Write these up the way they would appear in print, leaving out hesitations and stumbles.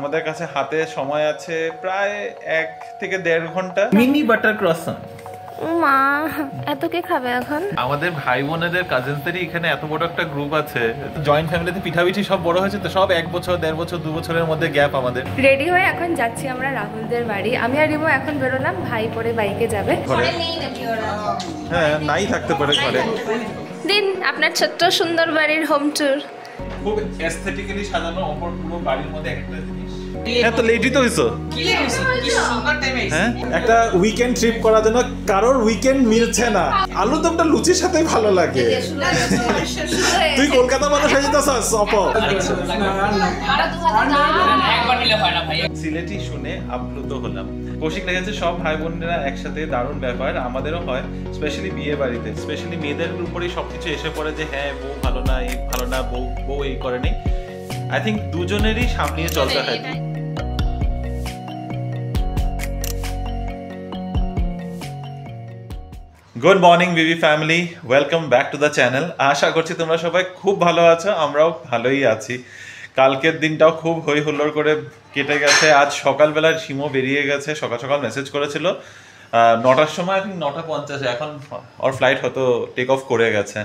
আমাদের কাছে হাতে সময় আছে প্রায় 1 থেকে 1.5 ঘন্টা। Mini butter croissant. মা এত কে খাবে এখন? আমাদের ভাই বোনেদের কাজিনসদেরই এখানে এত বড় একটা গ্রুপ আছে। জয়েন্ট ফ্যামিলিতে পিঠাপিঠি সব বড় হয়েছে তো, সব 1 বছর 1.5 বছর 2 বছরের মধ্যে গ্যাপ আমাদের। রেডি হয়ে এখন যাচ্ছি আমরা রাহুলদের বাড়ি। আমি আর রিমো এখন বেরোলাম, ভাই পরে বাইকে যাবে। হ্যাঁ, নাই থাকতে পারে ঘরে। দিন আপনার ছোট্ট সুন্দর বাড়ির হোম ট্যুর। খুব এস্থেটিক্যালি সাজানো অপর পুরো বাড়ির মধ্যে একটা জিনিস। হ্যাঁ, তো লেটই তো হইছো। কি লেট হইছে? কি সুন্দর টাইম আইছে। হ্যাঁ, একটা উইকেন্ড ট্রিপ করার জন্য কারোর উইকেন্ড মিলছে না। আলু দমটা লুচির সাথে ভালো লাগে। তুই কলকাতা মানুষ হয়ে যেতেছস অপ। একবার নিলে হয় না ভাই। সিলেটি শুনে আপ্লুত হলাম। কৌশিক লেগেছে সব ভাই বোনেরা একসাথে, দারুণ ব্যাপার। আমাদেরও হয়, স্পেশালি বিয়ে বাড়িতে, স্পেশালি মেয়েদের উপরেই সবকিছু এসে পড়ে যে হ্যাঁ বউ ভালো না, এই ভালো না, বউ এই করে নেই। আই থিঙ্ক দুজনেরই সামলিয়ে চলতে হয়। Good morning BB family, welcome back to the channel. আশা করছি তোমরা সবাই খুব ভালো আছো, আমরাও ভালোই আছি। কালকের দিনটাও খুব হই হুল্লোড় করে কেটে গেছে। আজ সকালবেলা শিমো বেরিয়ে গেছে, সকাল সকাল মেসেজ করেছিল 9টার সময়, আই থিঙ্ক 9:50। এখন ওর ফ্লাইট হয়তো টেক অফ করে গেছে।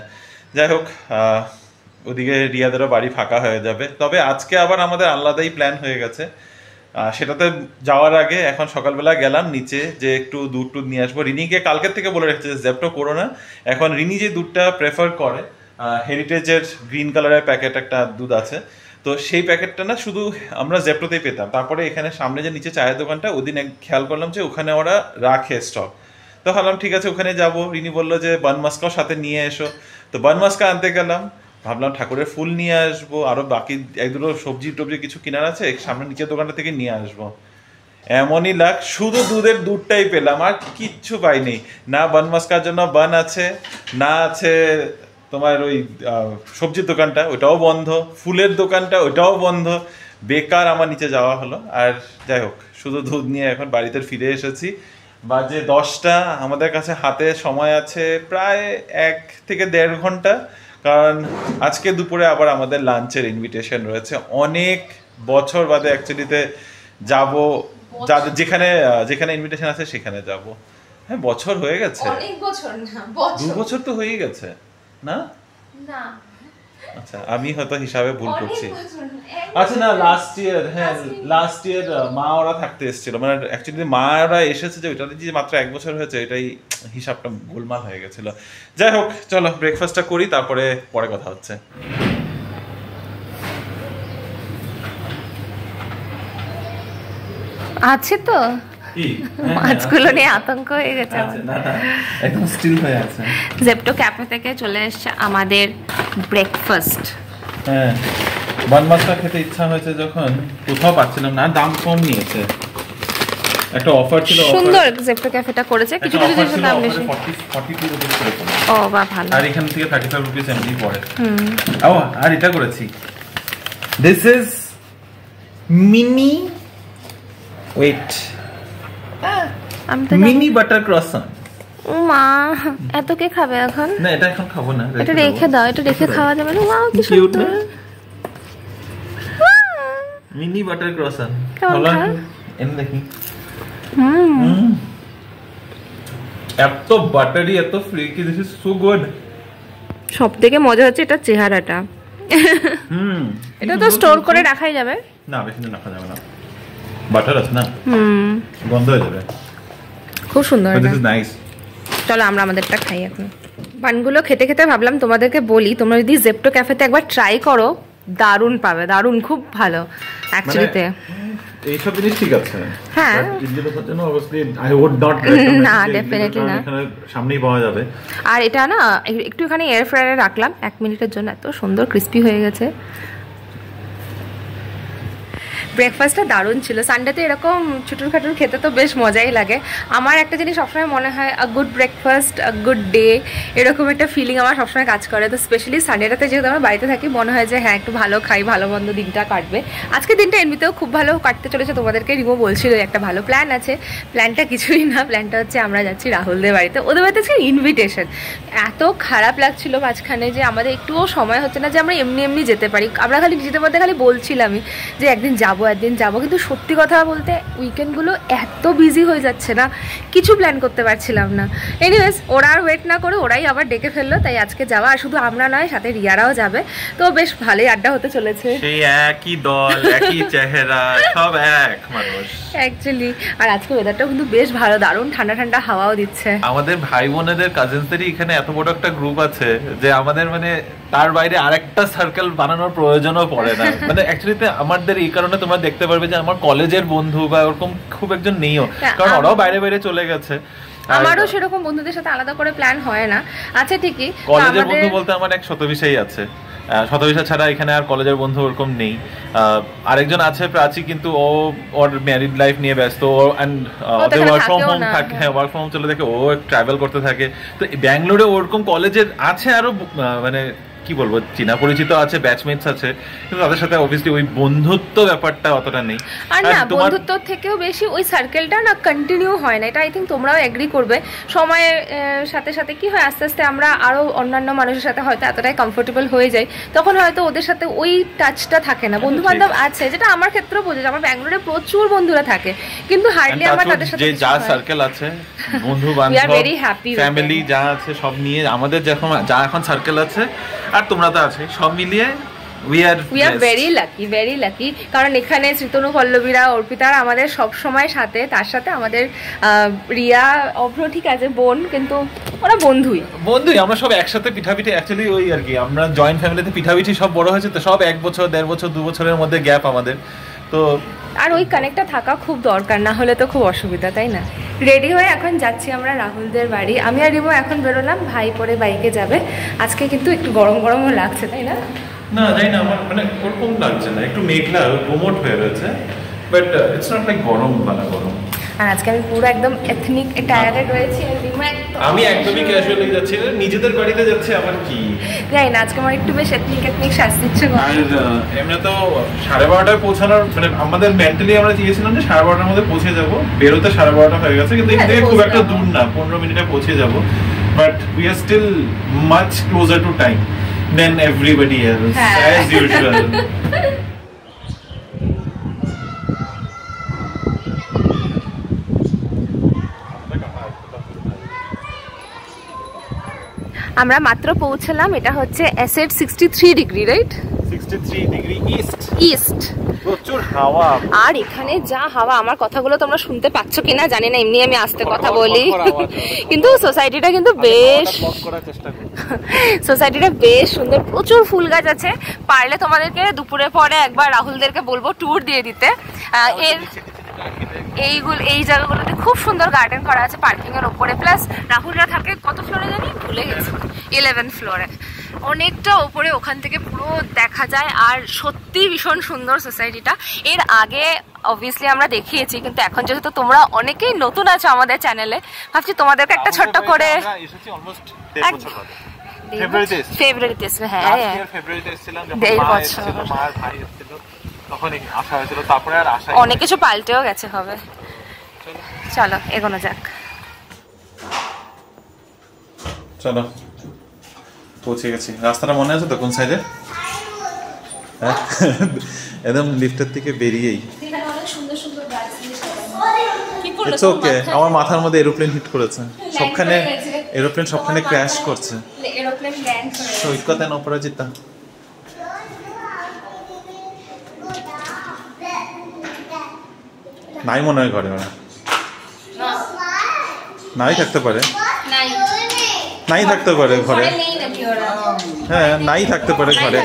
যাই হোক, ওদিকে রিয়াদেরও বাড়ি ফাঁকা হয়ে যাবে। তবে আজকে আবার আমাদের আলাদাই প্ল্যান হয়ে গেছে। সেটাতে যাওয়ার আগে এখন সকালবেলা গেলাম নিচে যে একটু দুধ টুধ নিয়ে আসবো। রিনিকে কালকের থেকে বলে রেখেছে যে জ্যাপটো করো না। এখন রিনি যে দুধটা প্রেফার করে, হেরিটেজের গ্রিন কালারের প্যাকেট একটা দুধ আছে, তো সেই প্যাকেটটা না শুধু আমরা জ্যাপটোতেই পেতাম। তারপরে এখানে সামনে যে নিচে চায়ের দোকানটা, ওদিন খেয়াল করলাম যে ওখানে ওরা রাখে স্টক। তো ভাবলাম ঠিক আছে ওখানে যাব। রিনি বললো যে বানমাস্কাও সাথে নিয়ে এসো, তো বানমাস্কা আনতে গেলাম। ভাবলাম ঠাকুরের ফুল নিয়ে আসবো, আরো বাকি 1-2 সবজি টবজি কিছু কেনার আছে, সামনে নিচের দোকানটা থেকে নিয়ে আসবো। এমনই লাগ, শুধু দুধটাই পেলাম, আর কিচ্ছু পাইনি। না বানমাস্কার জন্য বান আছে, না আছে তোমার ওই সবজির দোকানটা, ওটাও বন্ধ, ফুলের দোকানটা ওটাও বন্ধ। বেকার আমার নিচে যাওয়া হলো। আর যাই হোক, শুধু দুধ নিয়ে এখন বাড়িতে ফিরে এসেছি। বাজে 10টা, আমাদের কাছে হাতে সময় আছে প্রায় 1 থেকে 1.5 ঘন্টা। কারণ আজকে দুপুরে আবার আমাদের লাঞ্চের ইনভিটেশন রয়েছে। অনেক বছর বাদে অ্যাকচুয়ালিতে যাব, যেখানে ইনভিটেশন আছে সেখানে যাব। হ্যাঁ, বছর হয়ে গেছে, অনেক বছর না, 2 বছর তো হয়ে গেছে না? না, আচ্ছা আমি হয়তো হিসাবে ভুল করছি। আচ্ছা না, লাস্ট ইয়ার মা ওরা থাকতে এসেছিল, মানে অ্যাকচুয়ালি মা ওরা এসেছে যে ওইটাতে যে মাত্র 1 বছর হয়েছে, এটাই হিসাবটা গোলমাল হয়ে গেছিল। যাই হোক, চলো ব্রেকফাস্টটা করি, তারপরে পরে কথা হচ্ছে। আছে তো মাছগুলো নিয়ে আতঙ্ক হয়ে গেছে, একদম স্টিল হয়ে আছে। জেপ্টো ক্যাফে থেকে চলে এসেছে আমাদের ব্রেকফাস্ট। হ্যাঁ, বানমাছটা খেতে ইচ্ছা হয়েছে যখন, কোথাও পাচ্ছিলাম না, দাম কম নিয়েছে। একটা অফার ছিল, সুন্দর জেপ্টো ক্যাফেটা করেছে, কিছু কিছু জিনিসের দাম বেশি, 42 রুপিস করে পড়ে। ও বাহ, ভালো। আর এখান থেকে 35 রুপিস এমনি পড়ে। ও, আর এটা করেছি, this is mini wait mini butter croissant. মা এত কে খাবে এখন? না, এটা এখন খাবো না, এটা রেখে দাও, এটা রেখে খাওয়া যাবে না। ওয়াও, কি সুন্দর মিনি বাটার ক্রসান। এনে দেখি। এত বাটারি, এত flaky, this is so good. সবথেকে মজা হচ্ছে এটা চেহারাটা। এটা তো স্টোর করে রাখাই যাবে না, বেশি দিন রাখা যাবে না, বাটার আছে না, গন্ধ হয়ে যাবে। খুব সুন্দর, দিস ইজ নাইস। চলো আমরা আমাদেরটা খাই এখন। বানগুলো খেতে খেতে ভাবলাম তোমাদেরকে বলি, তোমরা যদি জেপ্টো ক্যাফেতে একবার ট্রাই করো, দারুণ পাবে, দারুণ, খুব ভালো অ্যাকচুয়ালিতে। এইসব জিনিস ঠিক আছে, হ্যাঁ, ইন্ডিয়ার জন্য obviously I would not recommend. না, ডেফিনেটলি না, এখানে সামনেই পাওয়া যাবে। আর এটা না একটুখানি এয়ার ফ্রায়ারে রাখলাম 1 মিনিটের জন্য, এত সুন্দর ক্রিস্পি হয়ে গেছে। ব্রেকফাস্টটা দারুণ ছিল। সানডেতে এরকম ছুটুর খাটুর খেতে তো বেশ মজাই লাগে। আমার একটা জিনিস সবসময় মনে হয়, a good breakfast, a good day, এরকম একটা ফিলিং আমার সবসময় কাজ করে। তো স্পেশালি সানডেটাতে যেহেতু আমরা বাড়িতে থাকি, মনে হয় যে হ্যাঁ একটু ভালো খাই, ভালো মন্দ দিনটা কাটবে। আজকে দিনটা এমনিতেও খুব ভালো কাটতে চলেছে। তোমাদেরকে রিমো বলছিল একটা ভালো প্ল্যান আছে। প্ল্যানটা কিছুই না, প্ল্যানটা হচ্ছে আমরা যাচ্ছি রাহুলদের বাড়িতে। ওদের বাড়িতে আজকে ইনভিটেশন। এত খারাপ লাগছিল মাঝখানে যে আমাদের একটুও সময় হচ্ছে না যে আমরা এমনি এমনি যেতে পারি। আমরা খালি নিজেদের মধ্যে খালি বলছিলামই যে একদিন যাবো গোয়ার দিন যাবো, কিন্তু সত্যি কথা বলতে উইকেন্ডগুলো এত বিজি হয়ে যাচ্ছে না, কিছু প্ল্যান করতে পারছিলাম না। এনিওয়েজ ওরা আর ওয়েট না করে ওরাই আবার ডেকে ফেললো, তাই আজকে যাওয়া। আর শুধু আমরা নয়, সাথে রিয়ারাও যাবে, তো বেশ ভালোই আড্ডা হতে চলেছে। সেই একই দল, একই চেহারা, সব এক মানুষ অ্যাকচুয়ালি। আর আজকে ওয়েদারটাও কিন্তু বেশ ভালো, দারুণ ঠান্ডা ঠান্ডা হাওয়াও দিচ্ছে। আমাদের ভাই বোনেদের কাজিনসদেরই এখানে এত বড় একটা গ্রুপ আছে যে আমাদের মানে তার বাইরে আরেকটা সার্কেল বানানোর প্রয়োজনও পড়ে না। মানে অ্যাকচুয়ালি আমাদের এই কারণে তোমরা দেখতে পারবে যে আমার কলেজের বন্ধু বা ওরকম খুব একজন নেইও, কারণ ওরাও বাইরে বাইরে চলে গেছে। আমারও সেরকম বন্ধুদের সাথে আলাদা করে প্ল্যান হয় না। আচ্ছা ঠিকই, কলেজের বন্ধু বলতে আমার এক শতবিষাই আছে, শতবিষা ছাড়া এখানে আর কলেজের বন্ধু ওরকম নেই। আরেকজন আছে প্রাচী, কিন্তু ও ওর ম্যারিড লাইফ নিয়ে ব্যস্ত, ওদের ওয়ার্ক ফ্রম হোম থাকে, হ্যাঁ ওয়ার্ক ফ্রম হোম চলে থাকে, ও ট্রাভেল করতে থাকে। তো ব্যাঙ্গালোরে ওরকম কলেজের আছে আরো মানে কি বলবো চীনা পরিচিত আছে, ব্যাচমেটস আছে, কিন্তু তাদের সাথে অবভিয়াসলি ওই বন্ধুত্ব ব্যাপারটা অতটা নেই। আর না, বন্ধুত্ব থেকেও বেশি ওই সার্কেলটা না কন্টিনিউ হয় না, এটা আই থিঙ্ক তোমরাও এগ্রি করবে। সময়ের সাথে সাথে কি হয়, আস্তে আস্তে আমরা আরো অন্যান্য মানুষের সাথে হয়তো এতটাই কমফোর্টেবল হয়ে যাই, তখন হয়তো ওদের সাথে ওই টাচটা থাকে না। বন্ধু বান্ধব আছে, যেটা আমার ক্ষেত্রেও বোঝে, আমার ব্যাঙ্গালোরে প্রচুর বন্ধুরা থাকে, কিন্তু হার্ডলি আমার তাদের সাথে যা সার্কেল আছে, বন্ধু বান্ধব ফ্যামিলি যা আছে সব নিয়ে আমাদের যা এখন সার্কেল আছে, আর তোমরা তো আছে, সব মিলিয়ে we are very lucky কারণ এখানে শ্রীতনু, পল্লবীরা, অর্পিতারা আমাদের সব সময় সাথে, তার সাথে আমাদের রিয়া, অভ্র ঠিক আছে বোন, কিন্তু ওরা বন্ধুই। আমরা সব একসাথে পিঠাপিঠি, অ্যাকচুয়ালি ওই আর কি আমরা জয়েন্ট ফ্যামিলিতে পিঠাপিঠি সব বড় হয়েছে, তো সব 1 বছর 1.5 বছর 2 বছরের মধ্যে গ্যাপ আমাদের, তো আর ওই কানেক্টটা থাকা খুব দরকার, না হলে তো খুব অসুবিধা, তাই না? রেডি হয়ে এখন যাচ্ছি আমরা রাহুলদের বাড়ি। আমি আর রিমো এখন বেরোলাম, ভাই পরে বাইকে যাবে। আজকে কিন্তু একটু গরম গরমও লাগছে, তাই না? না জানি না, আমার মানে ওরকম লাগছে না, একটু মেঘলা প্রমোট হয়ে রয়েছে, বাট ইটস নট লাইক গরম বানা গরম। আর আজকে আমি পুরো একদম এথনিক টায়ারে রয়েছি, আমি একদমই ক্যাজুয়ালি যাচ্ছি, নিজেদের বাড়িতে যাচ্ছি, আবার কি জানি না, আজকে আমার একটু বেশ এথনিক সাজতে ইচ্ছে করে। আর এমনি তো 12:30টায় পৌঁছানোর মানে আমাদের মেন্টালি আমরা চেয়েছিলাম যে 12:30টার মধ্যে পৌঁছে যাব, বেরোতে 12:30টা হয়ে গেছে, কিন্তু এখান থেকে খুব একটা দূর না, 15 মিনিটে পৌঁছে যাব, but we are still much closer to time than everybody else as usual. আমরা মাত্র পৌঁছলাম, এটা হচ্ছে অ্যাসেট 63 ডিগ্রি, রাইট? 63 degree east. প্রচুর হাওয়া, আর এখানে যা হাওয়া, আমার কথাগুলো তোমরা শুনতে পাচ্ছ কিনা জানি না, এমনি আমি আস্তে কথা বলি, কিন্তু সোসাইটিটা কিন্তু বেশ সুন্দর, প্রচুর ফুল গাছ আছে। পারলে তোমাদেরকে দুপুরে পরে একবার রাহুলদেরকে বলবো ট্যুর দিয়ে দিতে। এই জায়গাগুলোতে খুব সুন্দর গার্ডেন করা আছে পার্কিং এর উপরে, প্লাস রাহুলরা থাকে কত ফ্লোরে জানি, ভুলে গেছি, 11 ফ্লোরে, অনেকটা উপরে, ওখান থেকে পুরো দেখা যায়। আর সত্যি ভীষণ সুন্দর সোসাইটিটা। এর আগে অবভিয়াসলি আমরা দেখিয়েছি, কিন্তু এখন যেহেতু তোমরা অনেকেই নতুন আছো আমাদের চ্যানেলে, ভাবছি তোমাদেরকে একটা ছোট্ট করে ফেব্রুয়ারিতে এসেছিলাম, হ্যাঁ ফেব্রুয়ারিতে এসেছিলাম, মার ভাই এসেছিল, তখনই আসা হয়েছিল, তারপরে আর আসা, অনেক কিছু পাল্টেও গেছে হবে। চলো এগোনো যাক। চলো পৌঁছে গেছি। রাস্তাটা মনে আছে তো কোন সাইডে? একদম লিফটের থেকে বেরিয়েই। ইটস ওকে, আমার মাথার মধ্যে এরোপ্লেন হিট করেছে, সবখানে এরোপ্লেন সবখানে ক্র্যাশ করছে। সৈকত এন্ড অপরাজিতা। নাই মনে হয় ঘরে, ওরা নাই থাকতে পারে, নাই থাকতে পারে ঘরে, হ্যাঁ নাই থাকতে পারে ঘরে।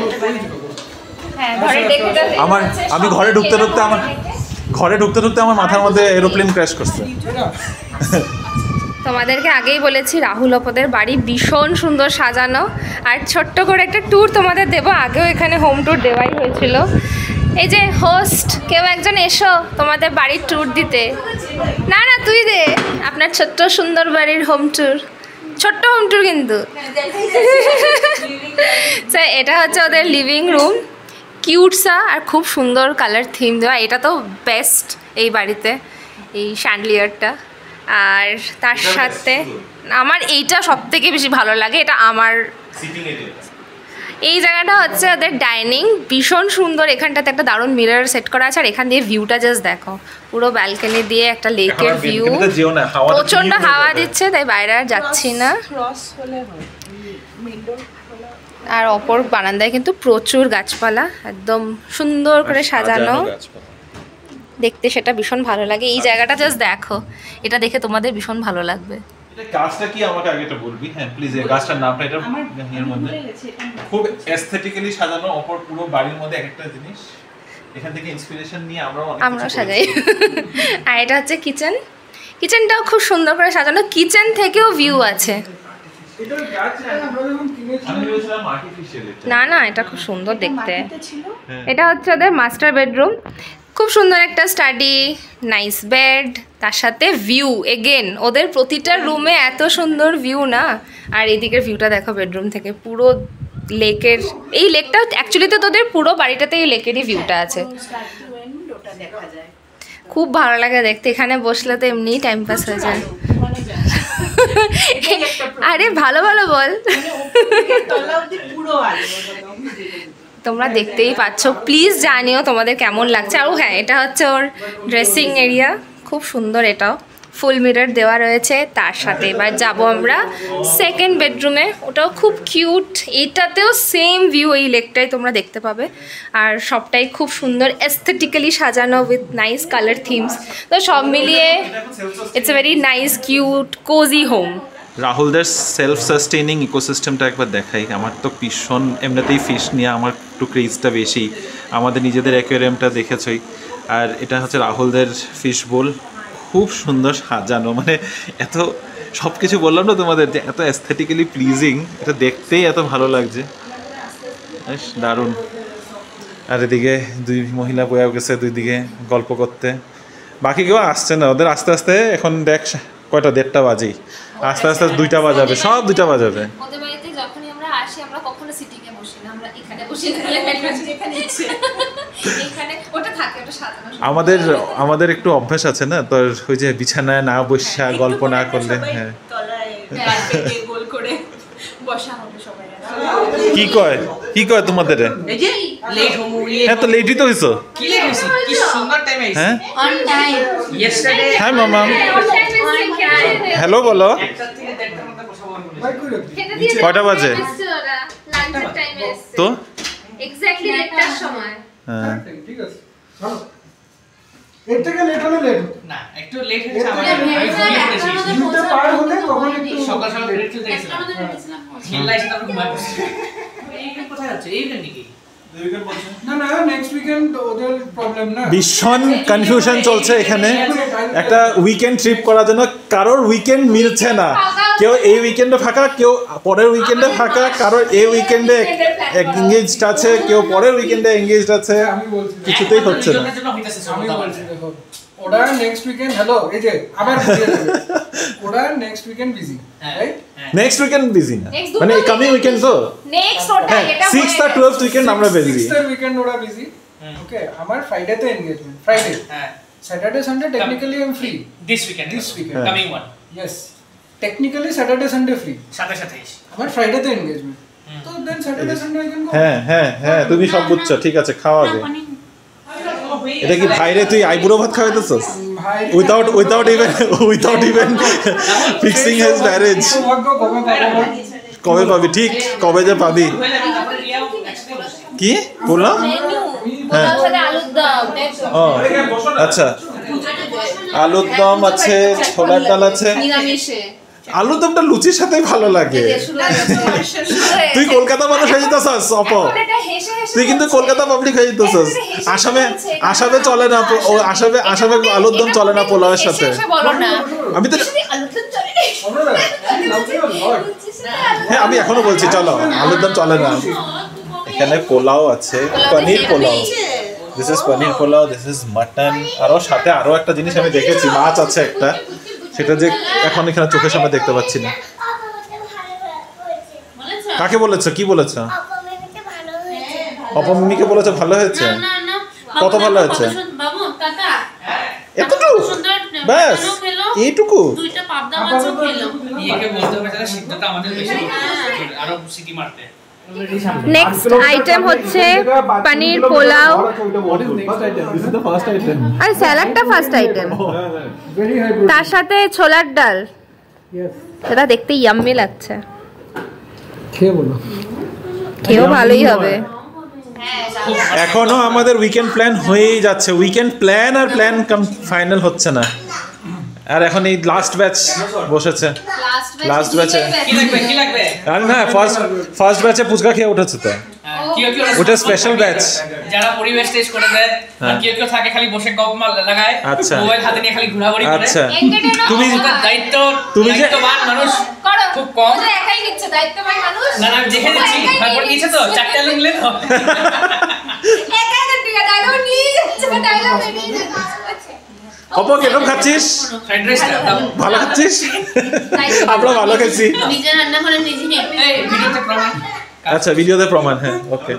আমি ঘরে ঢুকতে ঢুকতে আমার মাথার মধ্যে এরোপ্লেন ক্র্যাশ করছে। তোমাদেরকে আগেই বলেছি রাহুল অপদের বাড়ি ভীষণ সুন্দর সাজানো, আর ছোট্ট করে একটা ট্যুর তোমাদের দেবো, আগেও এখানে হোম ট্যুর দেওয়াই হয়েছিল। এই যে হোস্ট, কেউ একজন এসো তোমাদের বাড়ির ট্যুর দিতে। না তুই দে, আপনার ছোট্ট সুন্দর বাড়ির হোম ট্যুর, ছোট্ট হোম ট্যুর কিন্তু। এটা হচ্ছে ওদের লিভিং রুম, কিউটসা আর খুব সুন্দর কালার থিম দেওয়া, এটা তো বেস্ট এই বাড়িতে, এই শ্যান্ডলিয়ারটা। আর তার সাথে আমার এইটা সব থেকে বেশি ভালো লাগে, এটা আমার এই জায়গাটা হচ্ছে ওদের ডাইনিং, ভীষণ সুন্দর। এখানটাতে একটা দারুণ মিরর সেট করা আছে, আর এখান দিয়ে ভিউটা জাস্ট দেখো, পুরো ব্যালকনি দিয়ে একটা লেকের ভিউ। প্রচন্ড হাওয়া দিচ্ছে, তাই বাইরে আর যাচ্ছি না। আর অপর বারান্দায় কিন্তু প্রচুর গাছপালা, একদম সুন্দর করে সাজানো, দেখতে সেটা ভীষণ ভালো লাগে। এই জায়গাটা জাস্ট দেখো, এটা দেখে তোমাদের ভীষণ ভালো লাগবে। এটা গাছটা কি আমাকে আগে এটা বলবি? হ্যাঁ প্লিজ, এই গাছটার নামটা, এটা এর মধ্যে খুব এস্থেটিক্যালি সাজানো, অপর পুরো বাড়ির মধ্যে একটা জিনিস, এখান থেকে ইন্সপিরেশন নিয়ে আমরাও সাজাই। আর এটা হচ্ছে কিচেন, কিচেনটাও খুব সুন্দর করে সাজানো, কিচেন থেকেও ভিউ আছে। না না, এটা খুব সুন্দর দেখতে। এটা হচ্ছে ওদের মাস্টার বেডরুম, খুব সুন্দর একটা স্টাডি, নাইস বেড, তার সাথে ভিউ। এগেন ওদের প্রতিটা রুমে এত সুন্দর ভিউ না। আর এদিকের ভিউটা দেখো বেডরুম থেকে, পুরো লেকের, এই লেকটা অ্যাকচুয়ালি তো তোদের পুরো বাড়িটাতে এই লেকেরই ভিউটা আছে। খুব ভালো লাগে দেখতে, এখানে বসলে তো এমনিই টাইম পাস হয়ে যায়। আরে ভালো ভালো বল, তোমরা দেখতেই পাচ্ছ। প্লিজ জানিও তোমাদের কেমন লাগছে। আর হ্যাঁ, এটা হচ্ছে ওর ড্রেসিং এরিয়া, খুব সুন্দর, এটাও ফুল মিরর দেওয়া রয়েছে। তার সাথে এবার যাব আমরা সেকেন্ড বেডরুমে, ওটাও খুব কিউট, এটাতেও সেম ভিউ, এই লেকটাই তোমরা দেখতে পাবে। আর সবটাই খুব সুন্দর এস্থেটিক্যালি সাজানো উইথ নাইস কালার থিমস। তো সব মিলিয়ে it's a very nice cute cosy home. রাহুলদের সেলফ সাস্টেইনিং ইকোসিস্টেমটা একবার দেখাই। আমার তো ভীষণ এমনিতেই ফিশ নিয়ে আমার একটু ক্রেজটা বেশি, আমাদের নিজেদের অ্যাকোয়ারিয়ামটা দেখেছই। আর এটা হচ্ছে রাহুলদের ফিশ বোল, খুব সুন্দর সাজানো, মানে এত সব কিছু বললাম না তোমাদের, যে এত অ্যাস্থেটিক্যালি প্লিজিং, এটা দেখতেই এত ভালো লাগছে, বেশ দারুণ। আর এদিকে দুই মহিলা বয়েও গেছে দুই দিকে গল্প করতে, বাকি কেউ আসছে না। ওদের আস্তে আস্তে এখন দেখ কয়টা, 1:30 বাজেই, আস্তে আস্তে 2টা বাজাবে, সব 2টা বাজাবে। ওদের বাড়িতে যখনই আমরা আসি, আমরা কখনো সিটিংয়ে বসি না, আমরা এখানে বসি। এখানে ওটা থাকে, ওটা সাজানো। আমাদের একটু অভ্যাস আছে না, তো ওই যে বিছানায় না বসা গল্প না করলে। হ্যাঁ, গোল করে বসা হবে সবাই। কি কয় তোমাদের? এই যে লেট হমু, হ্যাঁ তো লেটই তো হইছো। কি লেট হইছে? কি সুন্দর টাইম আইছে। হ্যাঁ অন টাইম। ইয়েস্টারডে হাই মামা, হ্যালো বলো। 1টা থেকে 1:30টার মধ্যে কথা বলবো। কয়টা বাজে তো? এক্স্যাক্টলি 1টার সময়। হ্যাঁ ঠিক আছে, ভালো। এর থেকে লেট হলে লেট না, একটু লেট হয়েছে আমার। আমি ঘুমিয়ে পড়েছি। দুটো পার হলে তখন একটু সকাল সকাল বের হতে গেছিলাম। খেলা এসে তারপর ঘুমিয়ে পড়েছি। এই কোথায় যাচ্ছে? এই নাকি? না না, নেক্সট উইকেন্ড ওদের প্রবলেম না। ভীষণ কনফিউশন চলছে এখানে। একটা উইকেন্ড ট্রিপ করার জন্য কারোর উইকেন্ড মিলছে না, কেউ এই উইকেন্ডে ফাঁকা, কেউ পরের উইকেন্ডে ফাঁকা, কারোর এই উইকেন্ডে এঙ্গেজড আছে, কেউ পরের উইকেন্ডে এঙ্গেজড আছে, আমি বলছি, কিছুতেই হচ্ছে না। আমি বলছি দেখো, ওরা নেক্সট উইকেন্ড, হ্যালো এই যে আবার বুঝিয়ে দেবে, ওরা next weekend busy, right? Next weekend busy না, মানে কামিং উইকেন্ড তো নেক্সট ওটা এটা 6th আর 12th উইকেন্ড আমরা বিজি। 6th এর উইকেন্ড ওরা বিজি, ওকে। আমার ফ্রাইডে তে এনগেজমেন্ট, ফ্রাইডে, হ্যাঁ। Saturday Sunday technically I am free. This weekend coming one, yes, technically Saturday Sunday free, সাথে সাথে এসে আমার ফ্রাইডে তে এনগেজমেন্ট, তো then Saturday Sunday I can go. হ্যাঁ হ্যাঁ হ্যাঁ, তুমি সব বুঝছো, ঠিক আছে, খাওয়া আগে। এটা কি ভাইরে তুই আইবুড়ো ভাত খাওয়াইতেছস? ভাই without even fixing his marriage? কবে পাবি? ঠিক কবে যে পাবি? কি বললাম? হ্যাঁ, আলুর দম। ও আচ্ছা, আলুর দম আছে, ছোলার ডাল আছে। নিরামিষে আলুর দমটা লুচির সাথে ভালো লাগে। তুই কলকাতা মানুষ হয়ে যেতেছস অপ, তুই কিন্তু কলকাতা পাবলিক হয়ে যেতেছস। আসামে চলে না, আসামে আলুর দম চলে না পোলাওয়ের সাথে। আমি তো হ্যাঁ, আমি এখনো বলছি চলো, আলুর দম চলে না। এখানে পোলাও আছে, paneer pulao, this is paneer pulao, this is mutton. আরো সাথে আরো একটা জিনিস আমি দেখেছি, মাছ আছে একটা, সেটা যে এখন এখানে চোখের সামনে দেখতে পাচ্ছি না। কাকে বলেছো? কি বলেছো? অপমিমিকে বলেছো ভালো হয়েছে? কত ভালো হয়েছে? এতটুকু ব্যাস, এইটুকু? ইয়েকে বলতে হবে যারা সিদ্ধটা আমাদের বেশি আরো সিটি মারতে। নেক্সট আইটেম হচ্ছে পনির পোলাও আর স্যালাডটা ফার্স্ট আইটেম, Very high তার সাথে ছোলার ডাল। Yes. এটা দেখতে ইয়াম্মি লাগছে, খেয়ে বলো। খেয়েও ভালোই হবে। এখনো আমাদের উইকেন্ড প্ল্যান হয়েই যাচ্ছে, উইকেন্ড প্ল্যান আর প্ল্যান ফাইনাল হচ্ছে না। আর এখন এই লাস্ট ব্যাচ বসেছে, লাস্ট ব্যাচে কি লাগবে আরে না ফার্স্ট ব্যাচে পুচকা খেয়ে উঠেছে তো, ওটা স্পেশাল ব্যাচ। যারা পরিবেশ টেস্ট করে দেয় আর কেউ থাকে খালি বসে গপ লাগায়, আচ্ছা। মোবাইল হাতে নিয়ে খালি ঘোরাঘুরি করে। আচ্ছা তুমি তুমি যে দায়িত্ববান মানুষ খুব কম। একাই নিচ্ছে দায়িত্ববান মানুষ। না আমি দেখে দিচ্ছি, তারপর নিচে তো চারটা লিখলে তো একাই তো ডায়লগ নিয়ে যাচ্ছে, ডায়লগ বেরিয়ে যাচ্ছে। অপক এরকম খাচ্ছিস, ফ্রাইড রাইসটা ভালো খাচ্ছিস? আমরা ভালো খেয়েছি। নিজে রান্না করে নিজে নিয়ে এই ভিডিওতে প্রমাণ। আচ্ছা ভিডিওতে প্রমাণ, হ্যাঁ ওকে।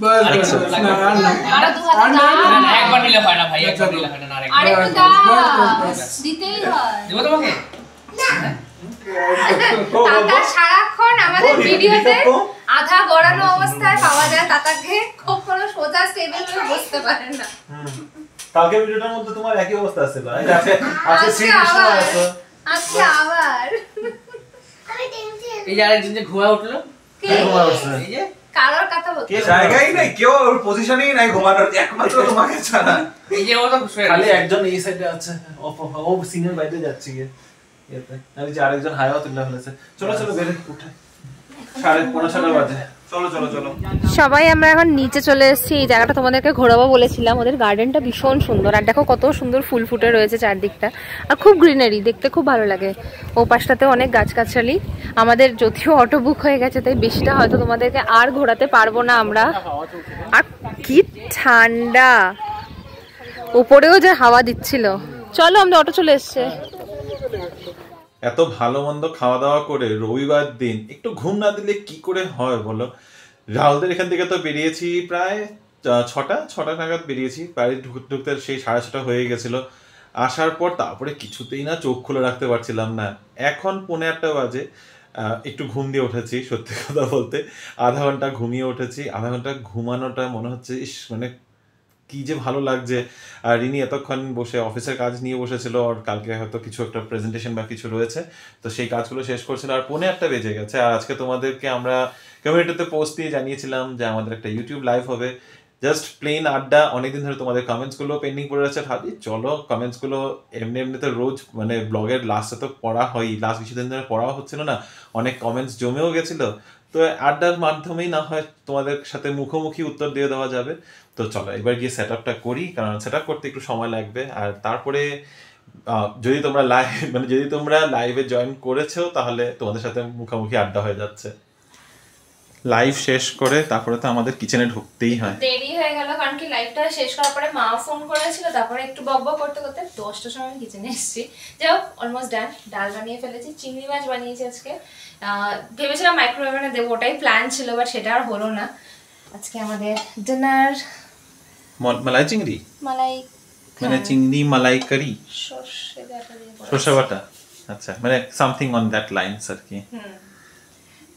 বাস আচ্ছা। বাস, না আর না। আরে দু হাতে না, দাও, না, একবার নিলে হয় না ভাই, একবার নিলে হয় না, না আরেকবার। আরেকটু দাও, দিতেই হয়। দেবো তোমাকে? তাতা সারাক্ষণ আমাদের ভিডিওতে আধা গড়ানো অবস্থায় পাওয়া যায় তাতাকে, কখনো সোজা স্টেবল হয়ে বসতে পারে না। কালকে ভিডিওটার মধ্যে তোমার একই অবস্থা ছিল, আচ্ছা আবার এই যে আরেকজন যে ঘুমা উঠলো, কে? এই যে কারোর কথা বলতে জায়গাই নাই, কেউ ওর পজিশনেই নাই ঘুমানোর, একমাত্র তোমাকে ছাড়া। এই যে ও তো শুয়ে খালি রয়েছে। একজন এই সাইডে আছে, ও সিনিয়র বাইরে যাচ্ছে গিয়ে এতে, আর এই যে আরেকজন হাইও তুলে ফেলেছে। চলো চলো বেরে উঠে, 5:30 বাজে। চলো চলো চলো। সবাই আমরা এখন নিচে চলে এসেছি। এই জায়গাটা তোমাদেরকে ঘোরাবো বলেছিলাম, ওদের গার্ডেনটা ভীষণ সুন্দর, আর দেখো কত সুন্দর ফুল ফুটে রয়েছে চারদিকটা, আর খুব গ্রিনারি, দেখতে খুব ভালো লাগে। ও পাশটাতে অনেক গাছগাছালি। আমাদের যদিও অটো বুক হয়ে গেছে, তাই বেশিটা হয়তো তোমাদেরকে আর ঘোরাতে পারবো না আমরা। আর কি ঠান্ডা, উপরেও যে হাওয়া দিচ্ছিল। চলো আমরা অটো চলে এসছে। এত ভালো মন্দ খাওয়া দাওয়া করে রবিবার দিন একটু ঘুম না দিলে কি করে হয় বলো? রাহুলদের এখান থেকে তো বেরিয়েছি প্রায় 6টা নাগাদ বেরিয়েছি, বাড়ি ঢুকতে সেই 6:30 হয়ে গেছিল। আসার পর তারপরে কিছুতেই না চোখ খুলে রাখতে পারছিলাম না। এখন 8:45 বাজে, একটু ঘুম দিয়ে উঠেছি, সত্যি কথা বলতে আধা ঘন্টা ঘুমিয়ে উঠেছি। আধা ঘন্টা ঘুমানোটা মনে হচ্ছে ইস, মানে কি যে ভালো লাগছে। আর রিনি এতক্ষণ বসে অফিসের কাজ নিয়ে বসেছিল, আর কালকে হয়তো কিছু একটা প্রেজেন্টেশন বা কিছু রয়েছে, তো সেই কাজগুলো শেষ করছিল। আর 1:45 বেজে গেছে। আর আজকে তোমাদেরকে আমরা কমিউনিটিতে পোস্ট দিয়ে জানিয়েছিলাম যে আমাদের একটা ইউটিউব লাইভ হবে, জাস্ট প্লেন আড্ডা। অনেকদিন ধরে তোমাদের কমেন্টসগুলো পেন্ডিং পড়ে আছে, ভাবি চলো কমেন্টসগুলো এমনিতে রোজ মানে ব্লগের লাস্টে তো পড়া হয়ই, লাস্ট কিছুদিন ধরে পড়াও হচ্ছিল না, অনেক কমেন্টস জমেও গেছিলো, তো আড্ডার মাধ্যমেই না হয় তোমাদের সাথে মুখোমুখি উত্তর দিয়ে দেওয়া যাবে। তো চলো এবার গিয়ে সেট আপটা করি, কারণ সেট আপ করতে একটু সময় লাগবে। আর তারপরে যদি তোমরা লাইভে জয়েন করেছো তাহলে তোমাদের সাথে মুখোমুখি আড্ডা হয়ে যাচ্ছে। লাইভ শেষ করে তারপরে তো আমাদের কিচেনে ঢুকতেই হয়। দেরি হয়ে গেল কারণ কি লাইভটা শেষ করার পরে মা ফোন করেছিল, তারপরে একটু বকবক করতে করতে 10টার সময় কিচেনে এসেছি। যাই হোক অলমোস্ট ডান। ডাল বানিয়ে ফেলেছি, চিংড়ি মাছ বানিয়েছি আজকে। ভেবেছিলাম মাইক্রোওয়েভে দেবো, ওটাই প্ল্যান ছিল, বাট সেটা আর হলো না। আজকে আমাদের ডিনার মালাই চিংড়ি, মানে চিংড়ি মালাই কারি, সর্ষে বাটা, আচ্ছা মানে সামথিং অন দ্যাট লাইনস আর কি।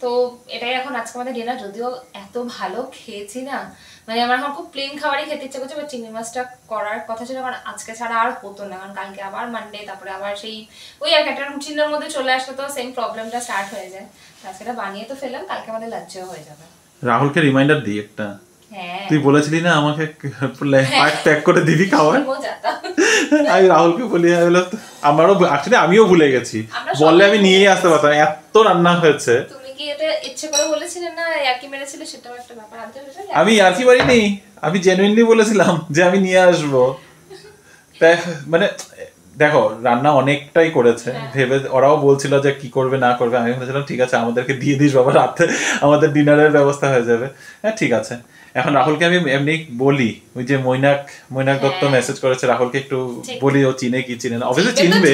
তো এটাই এখন আজকে আমাদের ডিনার। যদিও এত ভালো খেয়েছি না, মানে আমার এখন খুব প্লেন খাবারই খেতে ইচ্ছে করছে, বাট চিংড়ি মাছটা করার কথা ছিল, কারণ আজকে ছাড়া আর হতো না, কারণ কালকে আবার মানডে, তারপরে আবার সেই ওই আর একটা রুটিনের মধ্যে চলে আসলে তো সেম প্রবলেমটা স্টার্ট হয়ে যায়। আজকে এটা বানিয়ে তো ফেললাম, কালকে আমাদের লাঞ্চও হয়ে যাবে। রাহুলকে রিমাইন্ডার দিই একটা, হ্যাঁ তুই বলেছিলি না আমাকে প্যাক করে দিবি খাবার, আমি রাহুলকে বলি, আমিও ভুলে গেছি, বললে আমি নিয়েই আসতে পারতাম, এত রান্না হয়েছে। তুমি কি এটা ইচ্ছে করে বলেছিলে না ইয়ার্কি মেরেছিলে, সেটাও একটা ব্যাপার। আমি ইয়ার্কি মারিনি, আমি জেনুইনলি বলেছিলাম যে আমি নিয়ে আসবো। মানে দেখো রান্না অনেকটাই করেছে, ভেবে ওরাও বলছিল যে কি করবে না করবে, আমি বলেছিলাম ঠিক আছে আমাদেরকে দিয়ে দিস বাবা, রাতে আমাদের ডিনারের ব্যবস্থা হয়ে যাবে। হ্যাঁ ঠিক আছে। এখন রাহুলকে আমি এমনি বলি, ওই যে মৈনাক দত্ত মেসেজ করেছে, রাহুলকে একটু বলি ও চিনে কি চিনে না, অবশ্যই চিনবে।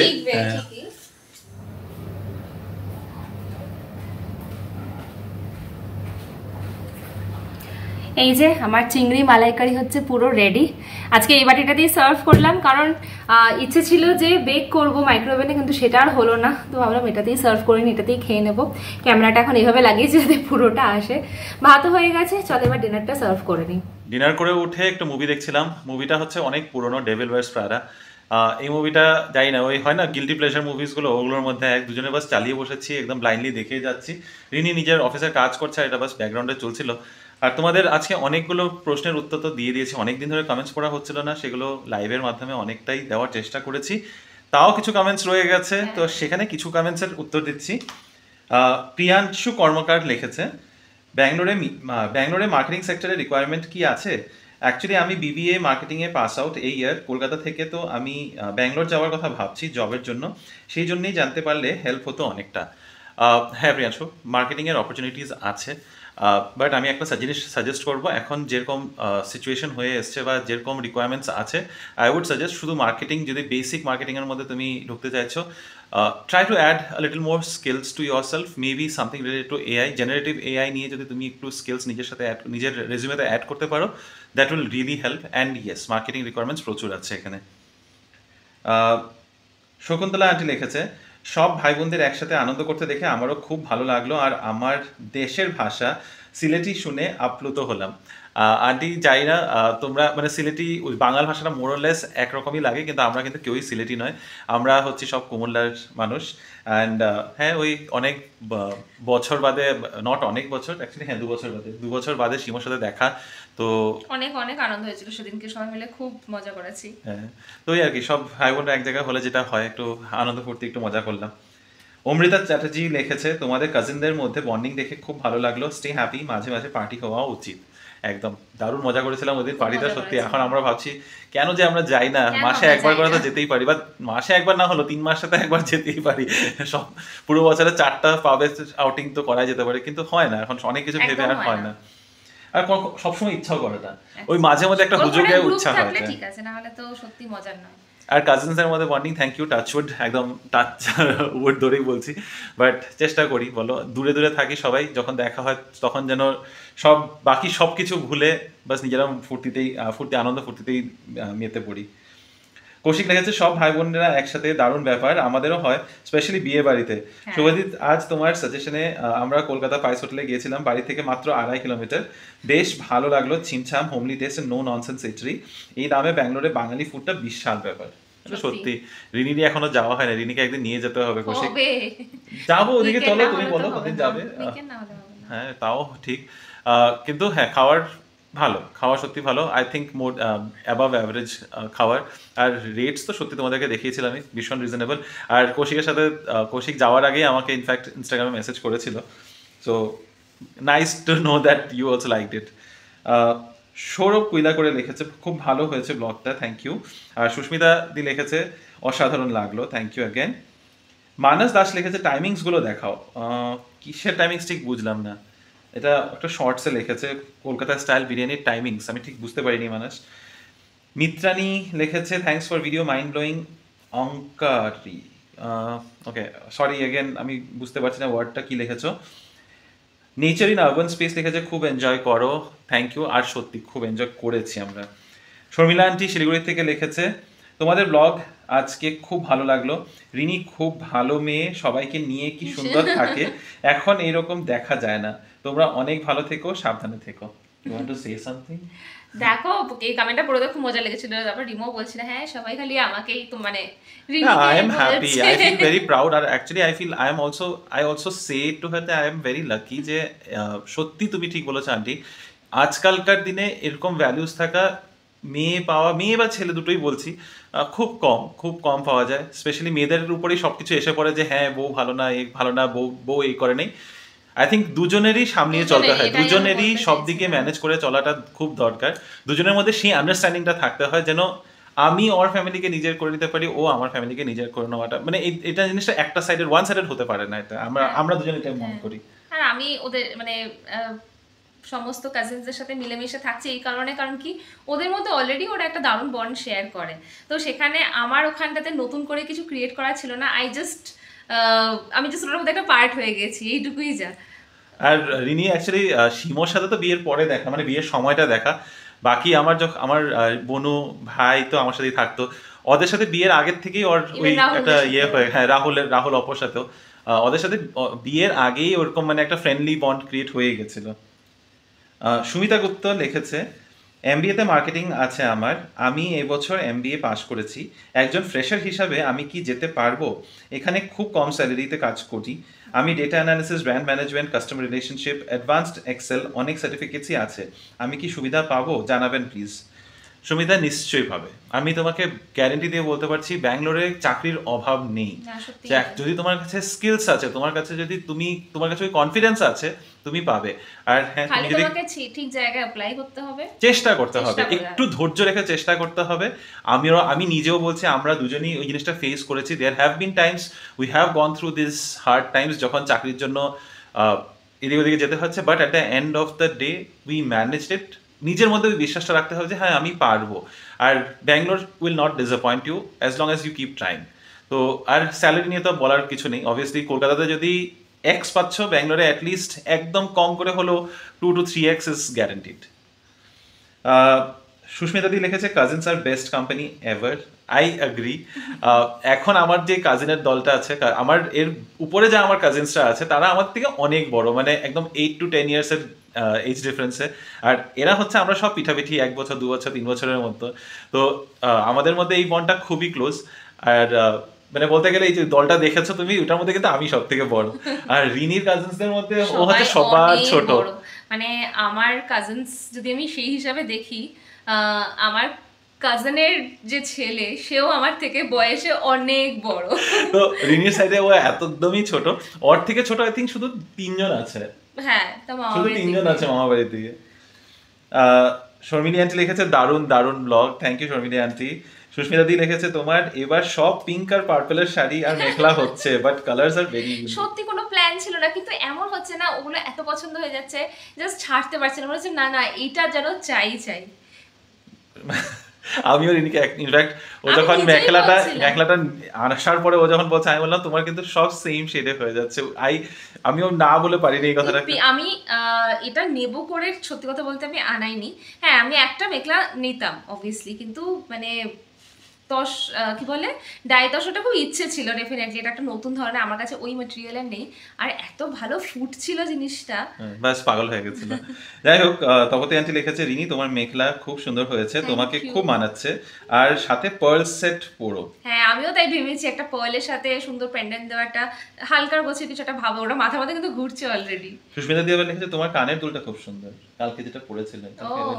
এই যে আমার চিংড়ি মালাইকারি হচ্ছে পুরো রেডি। আজকে এই বাটিটা দিয়ে সার্ভ করলাম, কারণ ইচ্ছে ছিল যে বেক করব মাইক্রোওভেনে, কিন্তু সেটা আর হলো না। তো ভাবলাম এটাতেই সার্ভ করে নিই, এটাতেই খেয়ে নেবো। ক্যামেরাটা এখন এইভাবে লাগিয়েছি যাতে পুরোটা আসে। ভাতও হয়ে গেছে, চল এবার ডিনারটা সার্ভ করে নিই। ডিনার করে উঠে একটু মুভি দেখছিলাম। মুভিটা হচ্ছে অনেক পুরনো, ডেভিল ওয়্যার্স প্রাডা। এই মুভিটা যাই না, ওই হয় না গিল্টি প্লেজার মুভিসগুলো, ওগুলোর মধ্যে এক দুজনে বাস চালিয়ে বসেছি, একদম ব্লাইন্ডলি দেখে যাচ্ছি। রিনি নিজের অফিসের কাজ করছে, এটা বাস ব্যাকগ্রাউন্ডে চলছিল। আর তোমাদের আজকে অনেকগুলো প্রশ্নের উত্তর তো দিয়ে দিয়েছি, অনেকদিন ধরে কমেন্টস পড়া হচ্ছিল না, সেগুলো লাইভের মাধ্যমে অনেকটাই দেওয়ার চেষ্টা করেছি। তাও কিছু কমেন্টস রয়ে গেছে, তো সেখানে কিছু কমেন্টসের উত্তর দিচ্ছি। প্রিয়াংশু কর্মকার লিখেছে, ব্যাঙ্গালোরে মার্কেটিং সেক্টরে রিকোয়ারমেন্ট কি আছে? অ্যাকচুয়ালি আমি বিবিএ মার্কেটিংয়ে পাস আউট এই ইয়ার কলকাতা থেকে, তো আমি ব্যাঙ্গালোর যাওয়ার কথা ভাবছি জবের জন্য, সেই জন্যই জানতে পারলে হেল্প হতো অনেকটা। হ্যাঁ প্রিয়াংশু, মার্কেটিংয়ের অপরচুনিটিস আছে, বাট আমি একটা সাজেস্ট করবো, এখন যেরকম সিচুয়েশন হয়ে এসছে বা যেরকম রিকোয়ারমেন্টস আছে, আই উড সাজেস্ট শুধু মার্কেটিং, যদি বেসিক মার্কেটিংয়ের মধ্যে তুমি ঢুকতে চাইছো, try to add a little more skills to yourself, maybe something related to AI, generative AI নিয়ে যদি তুমি একটু স্কিলস নিজের সাথে নিজের রেজিউমেতে অ্যাড করতে পারো, that will really help. And yes, marketing requirements প্রচুর আছে এখানে। শকুন্তলা আন্টি লিখেছে, সব ভাই বোনদের একসাথে আনন্দ করতে দেখে আমারও খুব ভালো লাগলো, আর আমার দেশের ভাষা সিলেটি শুনে আপ্লুত হলাম। আন্টি যাই না, তোমরা মানে সিলেটি বাঙাল ভাষাটা মোরলেস একরকমই লাগে, কিন্তু আমরা কিন্তু কেউই সিলেটি নয়, আমরা হচ্ছে সব কুমিল্লার মানুষ। অ্যান্ড হ্যাঁ, ওই অনেক বছর বাদে, নট অনেক বছর অ্যাকচুয়ালি, হ্যাঁ 2 বছর বাদে সীমার সাথে দেখা, তো অনেক অনেক আনন্দ হয়েছিল সেদিনকে, সবাই মিলে খুব মজা করেছি। হ্যাঁ, তো ওই আর কি, সব ভাই বোনরা এক জায়গায় হলে যেটা হয়, একটু আনন্দ ফুর্তি, একটু মজা করলাম। অমৃতা চ্যাটার্জি লিখেছে, তোমাদের কাজিনদের মধ্যে বন্ডিং দেখে খুব ভালো লাগলো, স্টে হ্যাপি, মাঝে মাঝে পার্টি হওয়া উচিত। একদম দারুণ মজা করেছিলাম ওদের পার্টিটা, সত্যি। এখন আমরা ভাবছি কেন যে আমরা যাই না, মাসে একবার করে তো যেতেই পারি, বা মাসে একবার না হলো 3 মাসে তো একবার যেতেই পারি, সব পুরো বছরে 4টা পাবে আউটিং তো করা যেতে পারে, কিন্তু হয় না এখন, অনেক কিছু ভেবে আর হয় না, আর সবসময় ইচ্ছাও করে না, ওই মাঝে মধ্যে একটা হুজুগে ইচ্ছা হয়। ঠিক আছে, না হলে তো সত্যি মজার নয়। আর কাজিনসের মধ্যে বন্ডিং, থ্যাংক ইউ, টাচউড, একদম টাচ উড ধরেই বলছি, বাট চেষ্টা করি, বলো দূরে দূরে থাকি সবাই, যখন দেখা হয় তখন যেন সব বাকি সব কিছু ভুলে বাস নিজেরা আনন্দ ফুর্তিতেই মেতে পড়ি। কৌশিক লিখেছে, সব ভাই বোনেরা একসাথে দারুণ ব্যাপার, আমাদেরও হয়, স্পেশালি বিয়ে বাড়িতে। শুভজিৎ, আজ তোমার সাজেশনে আমরা কলকাতা পাইস হোটেলে গিয়েছিলাম, বাড়ি থেকে মাত্র 2.5 কিলোমিটার, বেশ ভালো লাগলো, ছিমছাম, হোমলি টেস্ট, নো ননসেন্স ইটারি। এই দামে ব্যাঙ্গালোরে বাঙালি ফুডটা বিশাল ব্যাপার, সত্যি। রিনিরই এখনো যাওয়া হয় না, রিনিকে একদিন নিয়ে যেতে হবে কৌশিক, যাবো ওদিকে, চলো তুমি বলো কদিন যাবে। হ্যাঁ তাও ঠিক, কিন্তু হ্যাঁ খাওয়ার ভালো, খাওয়া সত্যি ভালো, I think more above average খাওয়ার, আর রেটস তো সত্যি তোমাদেরকে দেখিয়েছিলাম আমি, ভীষণ রিজনেবল। আর কৌশিকের সাথে কৌশিক যাওয়ার আগেই আমাকে ইনফ্যাক্ট ইনস্টাগ্রামে মেসেজ করেছিল, so nice to know that you also liked it. Sourav Kuila করে লিখেছে, খুব ভালো হয়েছে ব্লগটা, থ্যাংক ইউ। আর সুস্মিতা দি লিখেছে, অসাধারণ লাগলো, thank you again. Manas Das লিখেছে, টাইমিংসগুলো দেখাও। কিসের টাইমিংস ঠিক বুঝলাম না, এটা একটা শর্টসে লিখেছে, কলকাতা স্টাইল বিরিয়ানির টাইমিংস, আমি ঠিক বুঝতে পারিনি মানস। মিত্রানি লিখেছে, thanks for video, mind blowing অঙ্কারি। ওকে, সরি অ্যাগেন, আমি বুঝতে পারছি না ওয়ার্ডটা কি লিখেছো। নেচার ইন আরবান স্পেস লিখেছে, খুব এনজয় করো, থ্যাংক ইউ। আর সত্যি খুব এনজয় করেছি আমরা। শর্মিলা আন্টি শিলিগুড়ি থেকে লিখেছে, তোমাদের ব্লগ আজকে খুব ভালো লাগলো, রিনি খুব ভালো মেয়ে, সবাইকে নিয়ে কি সুন্দর থাকে, এখন এরকম দেখা যায় না, তোমরা অনেক ভালো থেকো, সাবধানে থেকো। You want to say something? দেখো এই কমেন্টটা পড়ে খুব মজা লেগেছিল, তারপর রিমো বলছিল হ্যাঁ সবাই খালি আমাকেই তো মানে I am happy, I feel very proud, and actually I also say to her that I am very lucky যে সত্যি তুমি ঠিক বলেছো আন্টি, আজকালকার দিনে এরকম ভ্যালুস থাকা মেয়ে বা ছেলে দুটোই বলছি, খুব কম পাওয়া যায়, স্পেশালি মেয়েদের উপরেই সবকিছু এসে পড়ে যে হ্যাঁ বউ ভালো না, বউ এই করে নেই। আই থিঙ্ক দুজনেরই সামলিয়ে চলতে হয়, দুজনেরই সব দিকে ম্যানেজ করে চলাটা খুব দরকার, দুজনের মধ্যে সেই আন্ডারস্ট্যান্ডিংটা থাকতে হয়, যেন আমি ওর ফ্যামিলিকে নিজের করে নিতে পারি, ও আমার ফ্যামিলিকে নিজের করে নেওয়াটা, মানে এটা জিনিসটা একটা সাইডের ওয়ান সাইডেড হতে পারে না, এটা আমরা দুজনে এটা মনে করি। আর আমি ওদের মানে সমস্ত কাজিনসদের সাথে মিলেমিশে থাকছি এই কারণে, কারণ কি ওদের মধ্যে অলরেডি ওরা একটা দারুণ বন্ড শেয়ার করে, তো সেখানে আমার ওখানটাতে নতুন করে কিছু ক্রিয়েট করা ছিল না, আমি জাস্ট ওটার মধ্যে একটা পার্ট হয়ে গেছি, এইটুকুই যা। আর রিনি অ্যাকচুয়ালি শিমোর সাথে তো বিয়ের পরে দেখা, মানে বিয়ের সময়টা দেখা। বাকি আমার আমার বনু ভাই তো আমার সাথেই থাকতো, ওদের সাথে বিয়ের আগের থেকেই ওর ওই একটা ইয়ে হয়ে, হ্যাঁ রাহুল অপর সাথেও ওদের সাথে বিয়ের আগেই ওরকম মানে একটা ফ্রেন্ডলি বন্ড ক্রিয়েট হয়ে গেছিল। সুমিতা গুপ্ত লিখেছে এমবিএতে মার্কেটিং আছে আমার, আমি এবছর এমবিএ পাশ করেছি, একজন ফ্রেশার হিসাবে আমি কি যেতে পারবো? এখানে খুব কম স্যালারিতে কাজ করি, আমি data analysis, brand management, customer relationship, advanced Excel অনেক সার্টিফিকেটসই আছে, আমি কি সুবিধা পাবো? জানাবেন প্লিজ। সুবিধা নিশ্চয়ই পাবে, আমি তোমাকে গ্যারেন্টি দিয়ে বলতে পারছি ব্যাঙ্গালোরে চাকরির অভাব নেই। যদি তোমার কাছে স্কিলস আছে, তোমার কাছে যদি তোমার কাছে ওই কনফিডেন্স আছে, তুমি পাবে। আর হ্যাঁ, তুমি যদি ঠিক জায়গায় অ্যাপ্লাই করতে হবে, চেষ্টা করতে হবে, একটু ধৈর্য রেখে চেষ্টা করতে হবে। আমি নিজেও বলছি, আমরা দুজনেই ওই জিনিসটা ফেস করেছি। There have been times we have gone through this hard times, যখন চাকরির জন্য এদিক ওদিকে যেতে হচ্ছে, but at the end of the day we managed it. নিজের মধ্যে ওই বিশ্বাসটা রাখতে হবে যে হ্যাঁ আমি পারবো। আর Bangalore will not disappoint you as long as you keep trying. তো আর স্যালারি নিয়ে তো বলার কিছু নেই, অবভিয়াসলি কলকাতাতে যদি এক্স পাচ্ছ, ব্যাঙ্গালোরে অ্যাটলিস্ট একদম কম করে হলেও 2 to 3x is guaranteed. Susmita di লিখেছে cousins are best company ever, I agree. এখন আমার যে কাজিনের দলটা আছে, আমার এর উপরে যা আমার কাজিনসরা আছে, তারা আমার থেকে অনেক বড়, মানে একদম 8 to 10 ইয়ার্সের এজ ডিফারেন্সে। আর এরা হচ্ছে আমরা সব পিঠাপিঠি 1 বছর 2 বছর 3 বছরের মতো। তো আমাদের মধ্যে এই বন্ডটা খুবই ক্লোজ। আর মানে বলতে গেলে এই যে দলটা দেখেছো তুমি, ওটার মধ্যে কিন্তু আমি সব থেকে বড়। আর রিনির কাজিনসদের মধ্যে ও হচ্ছে সবার ছোট। মানে আমার কাজিনস যদি আমি সেই হিসাবে দেখি, আমার কাজিনের যে ছেলে, সেও আমার থেকে বয়সে অনেক বড়। তো রিনির সাইডে ও একদমই ছোট, ওর থেকে ছোট আই থিঙ্ক শুধু 3 জন আছে। হ্যাঁ, শুধু 3 জন আছে মামা বাড়ি থেকে। শর্মিনী আন্টি লিখেছে দারুণ দারুণ blog, thank you Sharmini aunty. Susmita di লিখেছে তোমার এবার সব পিঙ্ক আর পার্পলের শাড়ি আর মেখলা হচ্ছে, but colours are very unique. সত্যি কোনো প্ল্যান ছিল না, কিন্তু এমন হচ্ছে না, ওগুলো এত পছন্দ হয়ে যাচ্ছে, জাস্ট ছাড়তে পারছি না, মনে হচ্ছে না না এইটা যেন চাই। আমিও রিনিকে ইনফ্যাক্ট ও যখন মেখলাটা আসার পরে ও যখন বলছে, আমি বললাম তোমার কিন্তু সব সেম শেডে হয়ে যাচ্ছে। আমিও না বলে পারিনি এই কথাটা। আমি এটা নেব করে সত্যি কথা বলতে আমি আনাইনি। হ্যাঁ, আমি একটা মেখলা নিতাম অবভিয়াসলি, কিন্তু মানে কি বলে ডাইতশটা খুব ইচ্ছে ছিল ডেফিনেটলি, এটা একটা নতুন ধরনের, আমার কাছে ওই ম্যাটেরিয়ালের নেই। আর এত ভালো ফুট ছিল জিনিসটা, বাস পাগল হয়ে গেছিল। যাই হোক, তপতি আন্টি লিখেছে রিনি তোমার মেখলা খুব সুন্দর হয়েছে, তোমাকে খুব মানাচ্ছে, আর সাথে পার্ল সেট পরো। হ্যাঁ, আমিও তাই ভেবেছি, একটা পার্লের সাথে সুন্দর পেন্ডেন্ট দেওয়া, একটা হালকার গোছের কিছু একটা ভাবো, ওটা মাথা মাথা কিন্তু ঘুরছে অলরেডি। সুস্মিতা দিয়ে লিখেছে তোমার কানের দুলটা খুব সুন্দর, কালকে যেটা পরেছিলেন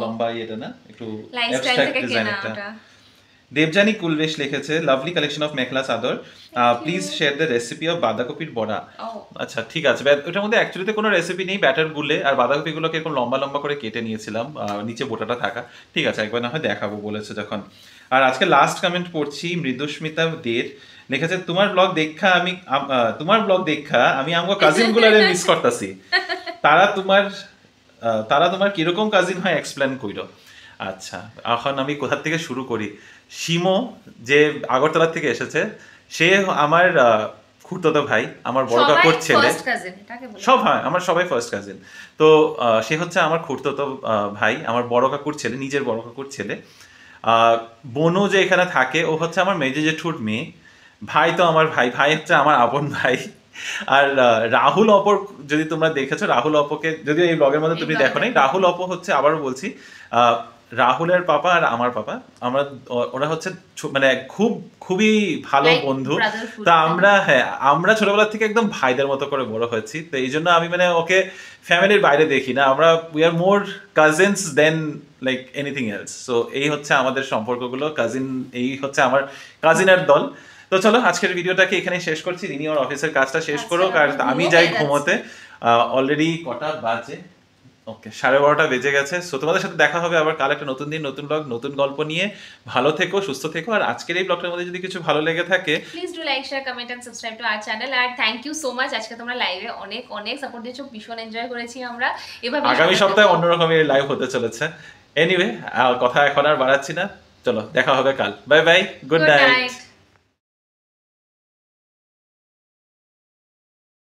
লম্বা এটা না, একটু লাইফস্টাইল থেকে কেনা ওটা। দেবজানি কুলবেশ লিখেছে লাভলি কালেকশন অফ মেখলা চাদর, please share the recipe of বাঁধাকপির বড়া। আচ্ছা ঠিক আছে, ওটার মধ্যে অ্যাকচুয়ালিতে কোনো রেসিপি নেই, ব্যাটার গুলে আর বাঁধাকপিগুলোকে এরকম লম্বা লম্বা করে কেটে নিয়েছিলাম, নিচে বোটাটা থাকা। ঠিক আছে, একবার না হয় দেখাবো বলেছে যখন। আর আজকে লাস্ট কমেন্ট পড়ছি, মৃদুস্মিতা দের লিখেছে তোমার ব্লগ দেখা আমি আমগো কাজিন গুলারে মিস করতেছি, তারা তোমার কিরকম কাজিন হয় এক্সপ্লেন কইরো। আচ্ছা, এখন আমি কোথা থেকে শুরু করি। শিমো যে আগরতলা থেকে এসেছে, সে আমার খুড়তো ভাই, আমার বড় কাকুর ছেলে, সব হয় আমার সবাই ফার্স্ট কাজিন। তো সে হচ্ছে আমার খুড়তো ভাই, আমার বড় কাকুর ছেলে, নিজের বড় কাকুর ছেলে। বনু যে এখানে থাকে, ও হচ্ছে আমার মেজে জেঠুর মেয়ে। ভাই তো আমার ভাই হচ্ছে আমার আপন ভাই। আর রাহুল অপর যদি তোমরা দেখেছো, রাহুল অপকে যদিও এই ব্লগের মধ্যে তুমি দেখো নাই, রাহুল অপ হচ্ছে, আবারও বলছি, রাহুলের পাপা আর আমার পাপা, ওরা হচ্ছে মানে খুবই ভালো বন্ধু। তা আমরা ছোটবেলা থেকে একদম ভাইদের মতো করে বড় হয়েছি। তো এই জন্য আমি মানে ওকে ফ্যামিলির বাইরে দেখি না, আমরা we are more cousins than like anything else. So এই হচ্ছে আমাদের সম্পর্কগুলো, কাজিন, এই হচ্ছে আমার কাজিনের দল। তো চলো আজকের ভিডিওটাকে এখানে শেষ করছি, রিনি ওর অফিসের কাজটা শেষ করো, কারণ আমি যাই ঘুমোতে। অলরেডি কটা বাজে? ওকে, 12:30 বেজে গেছে। সো তোমাদের সাথে দেখা হবে আবার কাল একটা নতুন দিন, নতুন ব্লগ, নতুন গল্প নিয়ে। ভালো থেকো, সুস্থ থেকো। আর আজকের এই ব্লগটার মধ্যে যদি কিছু ভালো লেগে থাকে, please do like, share, comment and subscribe to our channel. আর থ্যাংক ইউ সো মাচ, আজকে তোমরা লাইভে অনেক অনেক সাপোর্ট দিয়েছো, ভীষণ এনজয় করেছি আমরা। এভাবে আগামী সপ্তাহে অন্যরকমের লাইভ হতে চলেছে। এনিওয়ে, কথা এখন আর বাড়াচ্ছি না, চলো দেখা হবে কাল। Bye bye, good night.